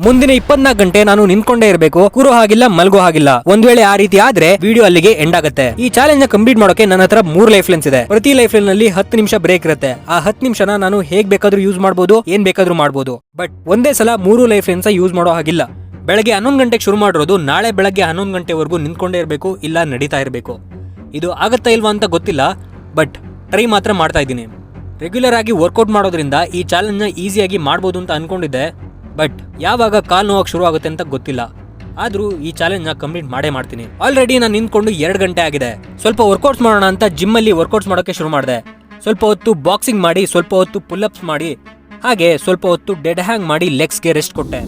ಮುಂದಿನ 24 ಗಂಟೆ ನಾನು ನಿಂತ್ಕೊಂಡೇ ಇರಬೇಕು, ಕೂರೋ ಹಾಗಿಲ್ಲ ಮಲ್ಗೋ ಹಾಗಿಲ್ಲ. ಒಂದ್ ವೇಳೆ ಆ ರೀತಿ ಆದ್ರೆ ವಿಡಿಯೋ ಅಲ್ಲಿಗೆ ಎಂಡ್ ಆಗುತ್ತೆ. ಈ ಚಾಲೆಂಜ್ ನ ಕಂಪ್ಲೀಟ್ ಮಾಡೋಕೆ ನನ್ನ ಹತ್ರ 3 ಲೈಫ್ ಲೈನ್ಸ್ ಇದೆ. ಪ್ರತಿ ಲೈಫ್ ಲೈನ್ ನಲ್ಲಿ 10 ನಿಮಿಷ ಬ್ರೇಕ್ ಇರುತ್ತೆ. ಆ 10 ನಿಮಿಷನ ನಾನು ಹೇಗ್ ಬೇಕಾದ್ರೂ ಯೂಸ್ ಮಾಡಬಹುದು, ಏನ್ ಬೇಕಾದ್ರೂ ಮಾಡಬಹುದು. ಬಟ್ ಒಂದೇ ಸಲ 3 ಲೈಫ್ ಲೈನ್ಸ್ ಯೂಸ್ ಮಾಡೋ ಹಾಗಿಲ್ಲ. ಬೆಳಗ್ಗೆ 11 ಗಂಟೆಗೆ ಶುರು ಮಾಡಿರೋದು ನಾಳೆ ಬೆಳಗ್ಗೆ 11 ಗಂಟೆವರೆಗೂ ನಿಂತ್ಕೊಂಡೇ ಇರಬೇಕು, ಇಲ್ಲ ನಡೀತಾ ಇರಬೇಕು. ಇದು ಆಗತ್ತಾ ಇಲ್ವಾ ಅಂತ ಗೊತ್ತಿಲ್ಲ, ಬಟ್ ಟ್ರೈ ಮಾತ್ರ ಮಾಡ್ತಾ ಇದ್ದೀನಿ. ರೆಗ್ಯುಲರ್ ಆಗಿ ವರ್ಕೌಟ್ ಮಾಡೋದ್ರಿಂದ ಈ ಚಾಲೆಂಜ್ ನ ಈಸಿಯಾಗಿ ಮಾಡಬಹುದು ಅಂತ ಅನ್ಕೊಂಡಿದ್ದೆ. ಬಟ್ ಯಾವಾಗ ಕಾಲ್ ನೋವಾಗ ಶುರು ಆಗುತ್ತೆ ಅಂತ ಗೊತ್ತಿಲ್ಲ. ಆದ್ರೂ ಈ ಚಾಲೆಂಜ್ ನ ಕಂಪ್ಲೀಟ್ ಮಾಡೇ ಮಾಡ್ತೀನಿ. ಆಲ್ರೆಡಿ ನಾನು ನಿಂತ್ಕೊಂಡು 2 ಗಂಟೆ ಆಗಿದೆ. ಸ್ವಲ್ಪ ವರ್ಕೌಟ್ಸ್ ಮಾಡೋಣ ಅಂತ ಜಿಮ್ ಅಲ್ಲಿ ವರ್ಕೌಟ್ಸ್ ಮಾಡೋಕೆ ಶುರು ಮಾಡಿದೆ. ಸ್ವಲ್ಪ ಹೊತ್ತು ಬಾಕ್ಸಿಂಗ್ ಮಾಡಿ, ಸ್ವಲ್ಪ ಹೊತ್ತು ಪುಲ್ ಅಪ್ಸ್ ಮಾಡಿ, ಹಾಗೆ ಸ್ವಲ್ಪ ಹೊತ್ತು ಡೆಡ್ ಹ್ಯಾಂಗ್ ಮಾಡಿ ಲೆಗ್ಸ್ಗೆ ರೆಸ್ಟ್ ಕೊಟ್ಟೆ.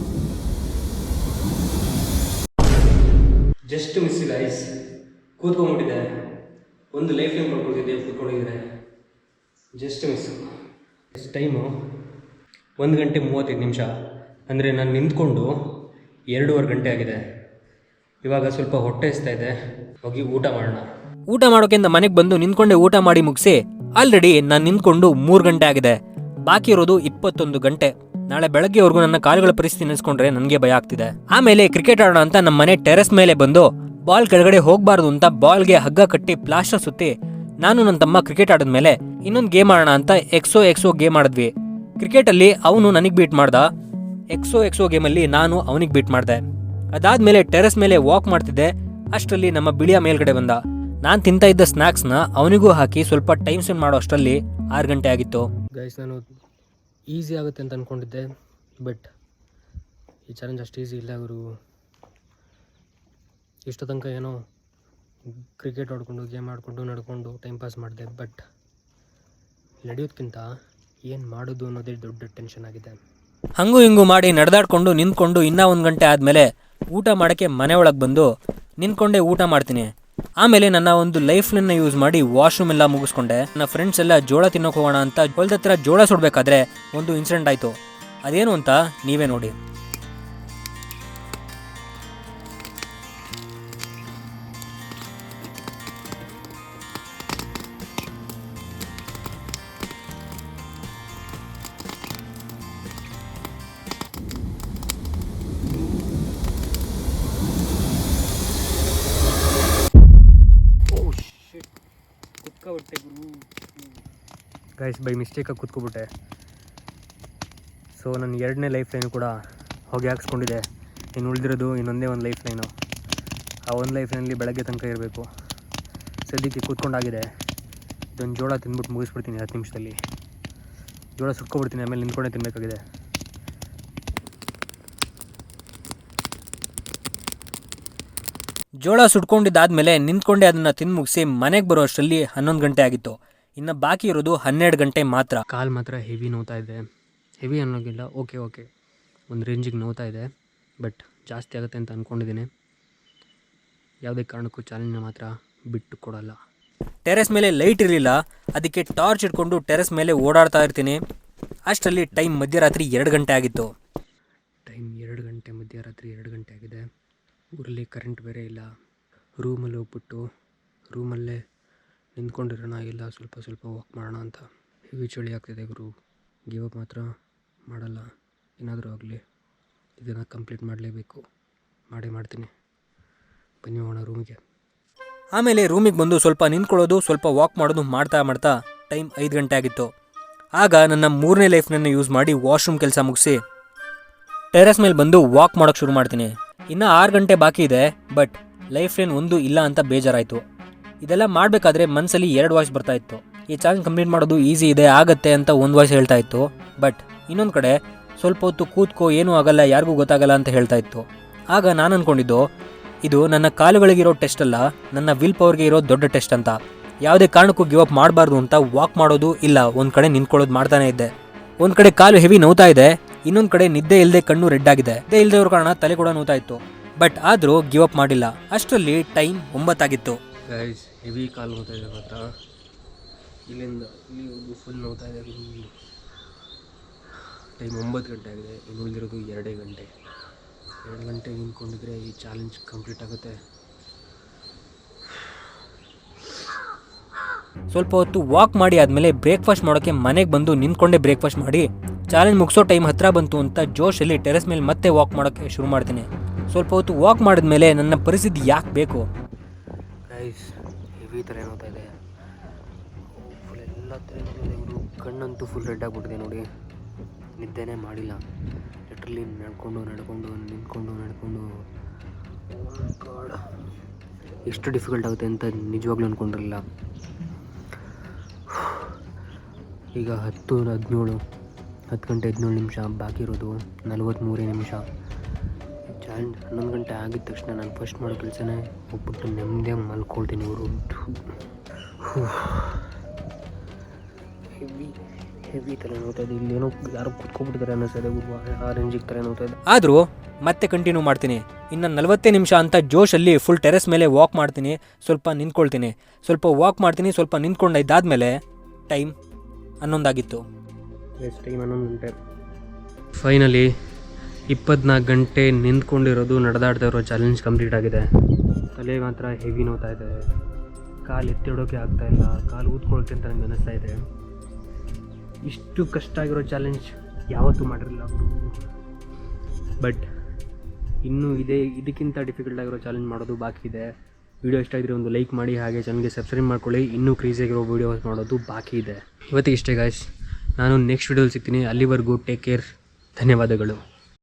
ಜಸ್ಟ್ ಮಿಸ್ ಗೈಸ್, ಕೂತ್ಕೊಂಡ್ಬಿಟ್ಟಿದೆ. ಒಂದು ಲೈಫ್ ಲೈನ್ ಮಾಡ್ಕೊಳ್ತಿದ್ದೆ, ಕೂತ್ಕೊಂಡಿದ್ದೆ. Just miss. ಟೈಮು 1 ಗಂಟೆ 35 ನಿಮಿಷ. ಅಂದರೆ ನಾನು ನಿಂತ್ಕೊಂಡು 2.5 ಗಂಟೆ ಆಗಿದೆ. ಇವಾಗ ಸ್ವಲ್ಪ ಹೊಟ್ಟೆ ಹಸ್ತಾ ಇದೆ, ಹೋಗಿ ಊಟ ಮಾಡೋಣ. ಊಟ ಮಾಡೋಕೆ ಅಂತ ಮನೆಗೆ ಬಂದು ನಿಂತ್ಕೊಂಡೆ ಊಟ ಮಾಡಿ ಮುಗಿಸಿ ಆಲ್ರೆಡಿ ನಾನು ನಿಂತ್ಕೊಂಡು 3 ಗಂಟೆ ಆಗಿದೆ. ಬಾಕಿ ಇರೋದು 21 ಗಂಟೆ. ನಾಳೆ ಬೆಳಗ್ಗೆವರೆಗೂ ನನ್ನ ಕಾಲುಗಳ ಪರಿಸ್ಥಿತಿ ನೆನೆಸ್ಕೊಂಡ್ರೆ ನನಗೆ ಭಯ ಆಗ್ತಿದೆ. ಆಮೇಲೆ ಕ್ರಿಕೆಟ್ ಆಡೋಣ ಅಂತ ನಮ್ಮ ಮನೆ ಟೆರೆಸ್ ಮೇಲೆ ಬಂದು ಬಾಲ್ ಕೆಳಗಡೆ ಹೋಗಬಾರ್ದು ಅಂತ ಬಾಲ್ಗೆ ಹಗ್ಗ ಕಟ್ಟಿ ಪ್ಲಾಸ್ಟರ್ ಸುತ್ತಿ ನಾನು ನನ್ನ ತಮ್ಮ ಕ್ರಿಕೆಟ್ ಆಡಿದ್ಮೇಲೆ ಇನ್ನೊಂದು ಗೇಮ್ ಆಡೋಣ ಅಂತ ಎಕ್ಸೋ ಗೇಮ್ ಆಡಿದ್ವಿ. ಕ್ರಿಕೆಟ್ ಅಲ್ಲಿ ಅವನು ನನಗೆ ಬೀಟ್ ಮಾಡ್ದ, ಎಕ್ಸೋ ಗೇಮಲ್ಲಿ ನಾನು ಅವನಿಗೆ ಬೀಟ್ ಮಾಡಿದೆ. ಅದಾದ್ಮೇಲೆ ಟೆರೆಸ್ ಮೇಲೆ ವಾಕ್ ಮಾಡ್ತಿದ್ದೆ. ಅಷ್ಟರಲ್ಲಿ ನಮ್ಮ ಬಿಳಿಯ ಮೇಲ್ಗಡೆ ಬಂದ. ನಾನು ತಿಂತಾ ಇದ್ದ ಸ್ನ್ಯಾಕ್ಸ್ನ ಅವನಿಗೂ ಹಾಕಿ ಸ್ವಲ್ಪ ಟೈಮ್ ಸ್ಪೆಂಡ್ ಮಾಡೋ ಅಷ್ಟರಲ್ಲಿ 6 ಗಂಟೆ ಆಗಿತ್ತು. ಗೈಸ್, ನಾನು ಈಸಿ ಆಗುತ್ತೆ ಅಂತ ಅಂದ್ಕೊಂಡಿದ್ದೆ, ಬಟ್ ಈ ಚಾಲೆಂಜ್ ಅಷ್ಟು ಈಸಿ ಇಲ್ಲ ಗುರು. ಇಷ್ಟು ತನಕ ಏನೋ ಕ್ರಿಕೆಟ್ ಆಡ್ಕೊಂಡು ಗೇಮ್ ಆಡಿಕೊಂಡು ನಡ್ಕೊಂಡು ಟೈಮ್ ಪಾಸ್ ಮಾಡಿದೆ. ಬಟ್ ನಡೆಯೋದಕ್ಕಿಂತ ಏನು ಮಾಡೋದು ಅನ್ನೋದೇ ದೊಡ್ಡ ಟೆನ್ಷನ್ ಆಗಿದೆ. ಹಂಗೂ ಹಿಂಗೂ ಮಾಡಿ ನಡೆದಾಡ್ಕೊಂಡು ನಿಂತ್ಕೊಂಡು ಇನ್ನೂ 1 ಗಂಟೆ ಆದಮೇಲೆ ಊಟ ಮಾಡೋಕ್ಕೆ ಮನೆ ಒಳಗೆ ಬಂದು ನಿಂತ್ಕೊಂಡೇ ಊಟ ಮಾಡ್ತೀನಿ. ಆಮೇಲೆ ನನ್ನ ಒಂದು ಲೈಫ್ ಲೈನ್ನ ಯೂಸ್ ಮಾಡಿ ವಾಶ್ರೂಮ್ ಎಲ್ಲ ಮುಗಿಸ್ಕೊಂಡೆ. ನನ್ನ ಫ್ರೆಂಡ್ಸ್ ಎಲ್ಲ ಜೋಳ ತಿನ್ನೋಕೆ ಹೋಗೋಣ ಅಂತ ಹೊಲದ ಹತ್ರ ಜೋಳ ಸುಡಬೇಕಾದ್ರೆ ಒಂದು ಇನ್ಸಿಡೆಂಟ್ ಆಯಿತು. ಅದೇನು ಅಂತ ನೀವೇ ನೋಡಿ. ಗೈಸ್, ಬೈ ಮಿಸ್ಟೇಕಾಗಿ ಕೂತ್ಕೊಬಿಟ್ಟೆ. ಸೊ ನನ್ನ 2ನೇ ಲೈಫ್ ಲೈನು ಕೂಡ ಹೊಗೆ ಹಾಕ್ಸ್ಕೊಂಡಿದೆ. ಇನ್ನು ಉಳಿದಿರೋದು ಇನ್ನೊಂದೇ ಒಂದು ಲೈಫ್ ಲೈನು. ಆ ಒಂದು ಲೈಫ್ ಲೈನಲ್ಲಿ ಬೆಳಗ್ಗೆ ತನಕ ಇರಬೇಕು. ಸದ್ಯಕ್ಕೆ ಕೂತ್ಕೊಂಡಾಗಿದೆ. ಇದೊಂದು ಜೋಳ ತಿಂದ್ಬಿಟ್ಟು ಮುಗಿಸ್ಬಿಡ್ತೀನಿ 10 ನಿಮಿಷದಲ್ಲಿ. ಜೋಳ ಸುಟ್ಕೊಬಿಡ್ತೀನಿ, ಆಮೇಲೆ ನಿಂತ್ಕೊಂಡೇ ತಿನ್ನಬೇಕಾಗಿದೆ. ಜೋಳ ಸುಟ್ಕೊಂಡಿದ್ದಾದ್ಮೇಲೆ ನಿಂತ್ಕೊಂಡೆ ಅದನ್ನು ತಿಂದು ಮುಗಿಸಿ ಮನೆಗೆ ಬರೋ ಅಷ್ಟರಲ್ಲಿ 11 ಗಂಟೆ ಆಗಿತ್ತು. ಇನ್ನು ಬಾಕಿ ಇರೋದು 12 ಗಂಟೆ ಮಾತ್ರ. ಕಾಲು ಮಾತ್ರ ಹೆವಿ ನೋವ್ತಾ ಇದೆ. ಹೆವಿ ಅನ್ನೋಗಿಲ್ಲ, ಓಕೆ ಒಂದು ರೇಂಜಿಗೆ ನೋವ್ತಾ ಇದೆ. ಬಟ್ ಜಾಸ್ತಿ ಆಗುತ್ತೆ ಅಂತ ಅಂದ್ಕೊಂಡಿದ್ದೀನಿ. ಯಾವುದೇ ಕಾರಣಕ್ಕೂ ಚಾಲೆಂಜ್ನ ಮಾತ್ರ ಬಿಟ್ಟು ಕೊಡಲ್ಲ. ಟೆರೆಸ್ ಮೇಲೆ ಲೈಟ್ ಇರಲಿಲ್ಲ, ಅದಕ್ಕೆ ಟಾರ್ಚ್ ಇಟ್ಕೊಂಡು ಟೆರೆಸ್ ಮೇಲೆ ಓಡಾಡ್ತಾ ಇರ್ತೀನಿ. ಅಷ್ಟರಲ್ಲಿ ಟೈಮ್ ಮಧ್ಯರಾತ್ರಿ 2 ಗಂಟೆ ಆಗಿತ್ತು. ಟೈಮ್ 2 ಗಂಟೆ, ಮಧ್ಯರಾತ್ರಿ 2 ಗಂಟೆ ಆಗಿದೆ. ಊರಲ್ಲಿ ಕರೆಂಟ್ ಬೇರೆ ಇಲ್ಲ. ರೂಮಲ್ಲಿ ಹೋಗ್ಬಿಟ್ಟು ರೂಮಲ್ಲೇ ನಿಂತ್ಕೊಂಡಿರೋಣ, ಇಲ್ಲ ಸ್ವಲ್ಪ ವಾಕ್ ಮಾಡೋಣ ಅಂತ. ಹೆವಿ ಚಳಿ ಆಗ್ತಿದೆ ಗುರು. ಗಿವ್ ಅಪ್ ಮಾತ್ರ ಮಾಡಲ್ಲ. ಏನಾದರೂ ಆಗಲಿ, ಇದನ್ನು ಕಂಪ್ಲೀಟ್ ಮಾಡಲೇಬೇಕು. ಮಾಡ್ತೀನಿ. ಬನ್ನಿ ಹೋಗೋಣ ರೂಮಿಗೆ. ಆಮೇಲೆ ರೂಮಿಗೆ ಬಂದು ಸ್ವಲ್ಪ ನಿಂತ್ಕೊಳ್ಳೋದು, ಸ್ವಲ್ಪ ವಾಕ್ ಮಾಡೋದು ಮಾಡ್ತಾ ಟೈಮ್ 5 ಗಂಟೆ ಆಗಿತ್ತು. ಆಗ ನನ್ನ 3ನೇ ಲೈಫ್ನನ್ನು ಯೂಸ್ ಮಾಡಿ ವಾಶ್ರೂಮ್ ಕೆಲಸ ಮುಗಿಸಿ ಟೆರೆಸ್ ಮೇಲೆ ಬಂದು ವಾಕ್ ಮಾಡೋಕ್ಕೆ ಶುರು ಮಾಡ್ತೀನಿ. ಇನ್ನು 6 ಗಂಟೆ ಬಾಕಿ ಇದೆ. ಬಟ್ ಲೈಫ್ ಲೈನ್ ಒಂದು ಇಲ್ಲ ಅಂತ ಬೇಜಾರಾಯಿತು. ಇದೆಲ್ಲ ಮಾಡಬೇಕಾದ್ರೆ ಮನಸ್ಸಲ್ಲಿ 2 ವಾಯ್ಸ್ ಬರ್ತಾ ಇತ್ತು. ಈ ಚಾಲೆಂಜ್ ಕಂಪ್ಲೀಟ್ ಮಾಡೋದು ಈಸಿ ಇದೆ, ಆಗತ್ತೆ ಅಂತ ಒಂದು ವಾಯ್ಸ್ ಹೇಳ್ತಾ ಇತ್ತು. ಬಟ್ ಇನ್ನೊಂದು ಕಡೆ ಸ್ವಲ್ಪ ಹೊತ್ತು ಕೂತ್ಕೋ, ಏನೂ ಆಗಲ್ಲ, ಯಾರಿಗೂ ಗೊತ್ತಾಗಲ್ಲ ಅಂತ ಹೇಳ್ತಾ ಇತ್ತು. ಆಗ ನಾನು ಅಂದ್ಕೊಂಡಿದ್ದು, ಇದು ನನ್ನ ಕಾಲುಗಳಿಗಿರೋ ಟೆಸ್ಟ್ ಅಲ್ಲ, ನನ್ನ ವಿಲ್ ಪವರ್ಗೆ ಇರೋ ದೊಡ್ಡ ಟೆಸ್ಟ್ ಅಂತ. ಯಾವುದೇ ಕಾರಣಕ್ಕೂ ಗಿವ್ ಅಪ್ ಮಾಡಬಾರ್ದು ಅಂತ ವಾಕ್ ಮಾಡೋದು ಇಲ್ಲ, ಒಂದು ಕಡೆ ನಿಂತ್ಕೊಳ್ಳೋದು ಮಾಡ್ತಾನೆ ಇದ್ದೆ. ಒಂದು ಕಡೆ ಕಾಲು ಹೆವಿ ನೋವ್ತಾ ಇದೆ, ಇನ್ನೊಂದು ಕಡೆ ನಿದ್ದೆ ಇಲ್ಲದೆ ಕಣ್ಣು ರೆಡ್ ಆಗಿದೆ. ನಿದ್ದೆ ಇಲ್ಲದವ್ರ ಕಾರಣ ತಲೆ ಕೂಡ ನೋವ್ತಾ ಇತ್ತು. ಬಟ್ ಆದರೂ ಗಿವ್ ಅಪ್ ಮಾಡಿಲ್ಲ. ಅಷ್ಟರಲ್ಲಿ ಟೈಮ್ 9 ಆಗಿತ್ತು. ಗೈಸ್, ಹೆವಿ ಕಾಲು ನೋವ್ತಾ ಇದೆ ಮಾತ್ರ. ಇಲ್ಲಿಂದ ಇಲ್ಲಿ ಫುಲ್ ನೋವ್ತಾ ಇದೆ. ಟೈಮ್ 9 ಗಂಟೆ ಆಗಿದೆ. ಇನ್ನು ಉಳಿದಿರೋದು 2 ಗಂಟೆ. 2 ಗಂಟೆ ನಿಂತ್ಕೊಂಡಿದ್ರೆ ಈ ಚಾಲೆಂಜ್ ಕಂಪ್ಲೀಟ್ ಆಗುತ್ತೆ. ಸ್ವಲ್ಪ ಹೊತ್ತು ವಾಕ್ ಮಾಡಿ ಆದಮೇಲೆ ಬ್ರೇಕ್ಫಾಸ್ಟ್ ಮಾಡೋಕ್ಕೆ ಮನೆಗೆ ಬಂದು ನಿಂತ್ಕೊಂಡೇ ಬ್ರೇಕ್ಫಾಸ್ಟ್ ಮಾಡಿ ಚಾಲೆಂಜ್ ಮುಗಿಸೋ ಟೈಮ್ ಹತ್ರ ಬಂತು ಅಂತ ಜೋಶಲ್ಲಿ ಟೆರೆಸ್ ಮೇಲೆ ಮತ್ತೆ ವಾಕ್ ಮಾಡೋಕ್ಕೆ ಶುರು ಮಾಡ್ತೀನಿ. ಸ್ವಲ್ಪ ಹೊತ್ತು ವಾಕ್ ಮಾಡಿದ್ಮೇಲೆ ನನ್ನ ಪರಿಸ್ಥಿತಿ ಯಾಕೆ ಬೇಕು ಗೈಸ್, ಹೆವಿ ತಲೆನೋತಾ ಇದೆ, ಫುಲ್ ಎಲ್ಲ ತಲೆನೋವಿದೆ. ಇವರು ಕಣ್ಣಂತೂ ಫುಲ್ ರೆಡ್ ಆಗಿಬಿಟ್ಟಿದೆ ನೋಡಿ, ನಿದ್ದೆನೇ ಮಾಡಿಲ್ಲ. ಲಿಟ್ರಲಿ ನಡ್ಕೊಂಡು ಗಾಡ್ ಎಷ್ಟು ಡಿಫಿಕಲ್ಟ್ ಆಗುತ್ತೆ ಅಂತ ನಿಜವಾಗ್ಲೂ ಅಂದ್ಕೊಂಡಿರಲಿಲ್ಲ. ಈಗ 10 ಗಂಟೆ 17 ನಿಮಿಷ ಬಾಕಿ ಇರೋದು, 43 ನಿಮಿಷ. ಚಾಲೆಂಜ್ 11 ಗಂಟೆ ಆಗಿದ ತಕ್ಷಣ ನಾನು ಫಸ್ಟ್ ಮಾಡೋ ಕೆಲಸನೇ ಹೋಗ್ಬಿಟ್ಟು ನೆಮ್ಮದಿಯಾಗಿ ಮಲ್ಕೊಳ್ತೀನಿ. ಇವರು ಹೆವಿ ತಲೆ ನೋಡ್ತಾ ಇದೆ. ಇಲ್ಲೇನೋ ಯಾರೋ ಕುತ್ಕೊಬಿಟ್ಟಿದ್ದಾರೆ ಅನ್ನಿಸ್ತದೆ, ಆ ರೇಂಜಿಗೆ ತಲೆ ನೋಡ್ತಾ ಇದೆ. ಆದರೂ ಮತ್ತೆ ಕಂಟಿನ್ಯೂ ಮಾಡ್ತೀನಿ. ಇನ್ನು 40 ನಿಮಿಷ ಅಂತ ಜೋಶಲ್ಲಿ ಫುಲ್ ಟೆರೆಸ್ ಮೇಲೆ ವಾಕ್ ಮಾಡ್ತೀನಿ, ಸ್ವಲ್ಪ ನಿಂತ್ಕೊಳ್ತೀನಿ, ಸ್ವಲ್ಪ ವಾಕ್ ಮಾಡ್ತೀನಿ, ಸ್ವಲ್ಪ ನಿಂತ್ಕೊಂಡಿದ್ದಾದಮೇಲೆ ಟೈಮ್ 11 ಆಗಿತ್ತು. ಟೈಮ್ 11 ಗಂಟೆ. ಫೈನಲಿ 24 ಗಂಟೆ ನಿಂತ್ಕೊಂಡಿರೋದು, ನಡೆದಾಡ್ತಾ ಇರೋ ಚಾಲೆಂಜ್ ಕಂಪ್ಲೀಟ್ ಆಗಿದೆ. ತಲೆ ಮಾತ್ರ ಹೆವಿ ನೋತಾ ಇದೆ, ಕಾಲು ಎತ್ತಿಡೋಕ್ಕೆ ಆಗ್ತಾಯಿಲ್ಲ, ಕಾಲು ಊದ್ಕೊಳ್ಳೋಕ್ಕೆ ಅಂತ ನನಗೆ ಅನ್ನಿಸ್ತಾ ಇದೆ. ಇಷ್ಟು ಕಷ್ಟ ಆಗಿರೋ ಚಾಲೆಂಜ್ ಯಾವತ್ತೂ ಮಾಡಿರಲಿಲ್ಲ. ಬಟ್ ಇನ್ನೂ ಇದಕ್ಕಿಂತ ಡಿಫಿಕಲ್ಟ್ ಆಗಿರೋ ಚಾಲೆಂಜ್ ಮಾಡೋದು ಬಾಕಿ ಇದೆ. ವಿಡಿಯೋ ಇಷ್ಟ ಇದ್ದರೆ ಒಂದು ಲೈಕ್ ಮಾಡಿ, ಹಾಗೆ ಚಾನಲ್ಗೆ ಸಬ್ಸ್ಕ್ರೈಬ್ ಮಾಡ್ಕೊಳ್ಳಿ. ಇನ್ನೂ ಕ್ರೇಜಿಯಾಗಿರೋ ವೀಡಿಯೋಸ್ ಮಾಡೋದು ಬಾಕಿ ಇದೆ. ಇವತ್ತಿಗೆ ಇಷ್ಟೇ ಗಾಯ್ಸ್, ನಾನು ನೆಕ್ಸ್ಟ್ ವಿಡಿಯೋದಲ್ಲಿ ಸಿಗ್ತೀನಿ. ಅಲ್ಲಿವರೆಗೂ ಟೇಕ್ ಕೇರ್, ಧನ್ಯವಾದಗಳು.